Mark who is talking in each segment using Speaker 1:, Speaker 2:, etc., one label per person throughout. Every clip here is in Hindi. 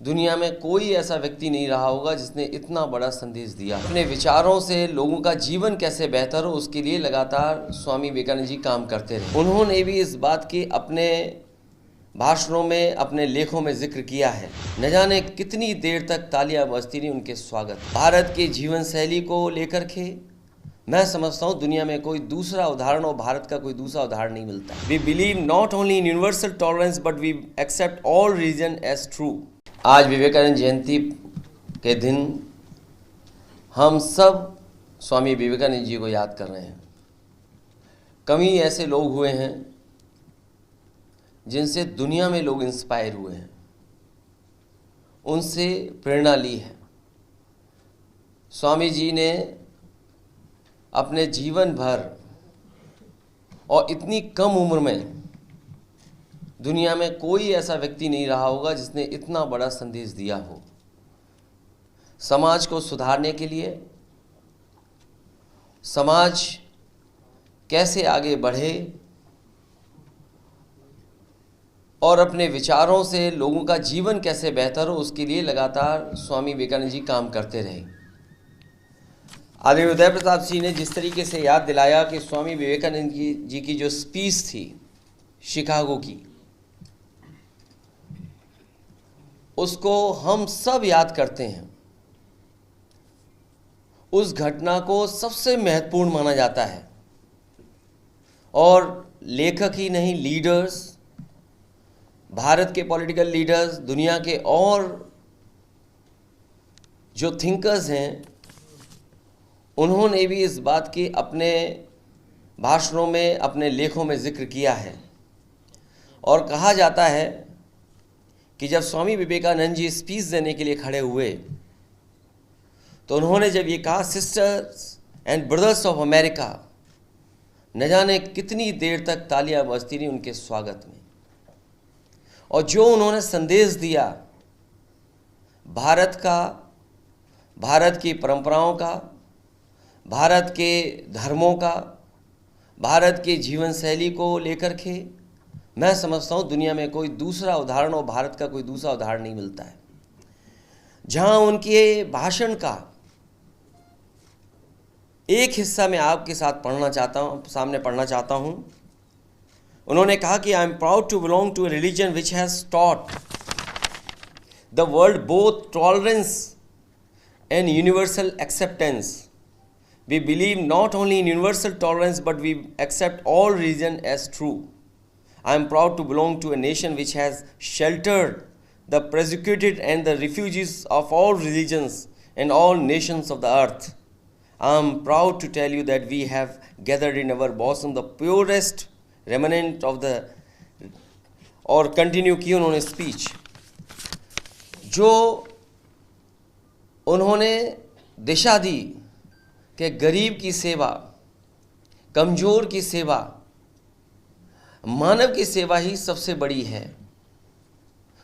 Speaker 1: दुनिया में कोई ऐसा व्यक्ति नहीं रहा होगा जिसने इतना बड़ा संदेश दिया। अपने विचारों से लोगों का जीवन कैसे बेहतर हो उसके लिए लगातार स्वामी विवेकानंद जी काम करते रहे। उन्होंने भी इस बात की अपने भाषणों में, अपने लेखों में जिक्र किया है। न जाने कितनी देर तक तालियां बजती रही उनके स्वागत। भारत के जीवन शैली को लेकर के मैं समझता हूँ दुनिया में कोई दूसरा उदाहरण और भारत का कोई दूसरा उदाहरण नहीं मिलता। We believe not only in universal tolerance but we accept all religion as true. आज विवेकानंद जयंती के दिन हम सब स्वामी विवेकानंद जी को याद कर रहे हैं। कम ही ऐसे लोग हुए हैं जिनसे दुनिया में लोग इंस्पायर हुए हैं, उनसे प्रेरणा ली है। स्वामी जी ने अपने जीवन भर और इतनी कम उम्र में दुनिया में कोई ऐसा व्यक्ति नहीं रहा होगा जिसने इतना बड़ा संदेश दिया हो। समाज को सुधारने के लिए, समाज कैसे आगे बढ़े और अपने विचारों से लोगों का जीवन कैसे बेहतर हो उसके लिए लगातार स्वामी विवेकानंद जी काम करते रहे। आदरणीय उदय प्रताप सिंह ने जिस तरीके से याद दिलाया कि स्वामी विवेकानंद जी की जो स्पीच थी शिकागो की, उसको हम सब याद करते हैं। उस घटना को सबसे महत्वपूर्ण माना जाता है और लेखक ही नहीं, लीडर्स, भारत के पॉलिटिकल लीडर्स, दुनिया के और जो थिंकर्स हैं, उन्होंने भी इस बात की अपने भाषणों में, अपने लेखों में जिक्र किया है। और कहा जाता है कि जब स्वामी विवेकानंद जी स्पीच देने के लिए खड़े हुए तो उन्होंने जब ये कहा, sisters and brothers of America, न जाने कितनी देर तक तालियां बजती रही उनके स्वागत में। और जो उन्होंने संदेश दिया भारत का, भारत की परंपराओं का, भारत के धर्मों का, भारत के जीवन शैली को लेकर के, मैं समझता हूँ दुनिया में कोई दूसरा उदाहरण और भारत का कोई दूसरा उदाहरण नहीं मिलता है। जहाँ उनके भाषण का एक हिस्सा मैं आपके साथ सामने पढ़ना चाहता हूँ। उन्होंने कहा कि I am proud to belong to a religion which has taught the world both tolerance and universal acceptance. We believe not only in universal tolerance but we accept all religion as true. I am proud to belong to a nation which has sheltered the persecuted and the refugees of all religions and all nations of the earth. I am proud to tell you that we have gathered in our bosom the purest remnant of the, और कंटिन्यू की उन्होंने स्पीच। जो उन्होंने दिशा दी कि गरीब की सेवा, कमज़ोर की सेवा, मानव की सेवा ही सबसे बड़ी है।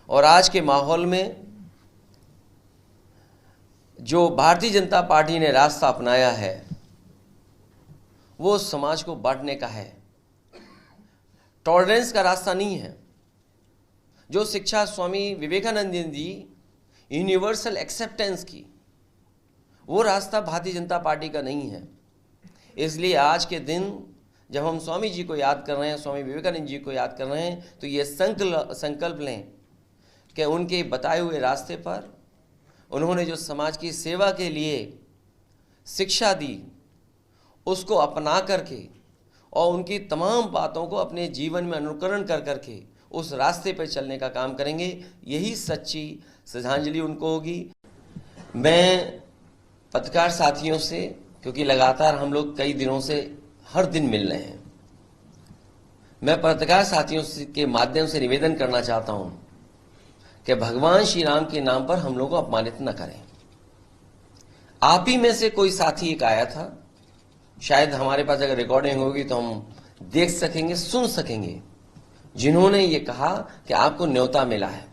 Speaker 1: और आज के माहौल में जो भारतीय जनता पार्टी ने रास्ता अपनाया है वो समाज को बांटने का है, टॉलरेंस का रास्ता नहीं है। जो शिक्षा स्वामी विवेकानंद जी यूनिवर्सल एक्सेप्टेंस की, वो रास्ता भारतीय जनता पार्टी का नहीं है। इसलिए आज के दिन जब हम स्वामी जी को याद कर रहे हैं, स्वामी विवेकानंद जी को याद कर रहे हैं, तो ये संकल्प लें कि उनके बताए हुए रास्ते पर उन्होंने जो समाज की सेवा के लिए शिक्षा दी उसको अपना करके और उनकी तमाम बातों को अपने जीवन में अनुकरण कर करके उस रास्ते पर चलने का काम करेंगे। यही सच्ची श्रद्धांजलि उनको होगी। मैं पत्रकार साथियों से, क्योंकि लगातार हम लोग कई दिनों से हर दिन मिल रहे हैं, मैं पत्रकार साथियों के माध्यम से निवेदन करना चाहता हूं कि भगवान श्री राम के नाम पर हम लोग को अपमानित न करें। आप ही में से कोई साथी एक आया था, शायद हमारे पास अगर रिकॉर्डिंग होगी तो हम देख सकेंगे, सुन सकेंगे, जिन्होंने ये कहा कि आपको न्योता मिला है।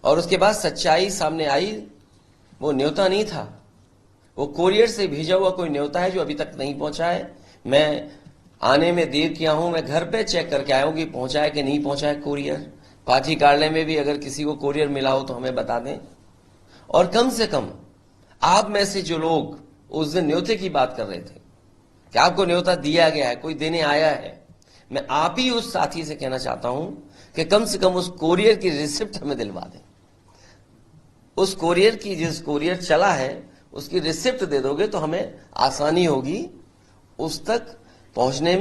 Speaker 1: और उसके बाद सच्चाई सामने आई, वो न्योता नहीं था, वो कोरियर से भेजा हुआ कोई न्योता है जो अभी तक नहीं पहुंचा है। मैं आने में देर किया हूं, मैं घर पे चेक करके आया हूं कि पहुंचा है कि नहीं पहुंचा है कोरियर। पार्टी कार्यालय में भी अगर किसी को कोरियर मिला हो तो हमें बता दें। और कम से कम आप में से जो लोग उस दिन न्योते की बात कर रहे थे कि आपको न्योता दिया गया है, कोई देने आया है, मैं आप ही उस साथी से कहना चाहता हूं कि कम से कम उस कोरियर की रिसिप्ट हमें दिलवा दें। उस कोरियर की, जिस कोरियर चला है उसकी रिसिप्ट दे दोगे तो हमें आसानी होगी उस तक पहुंचने में।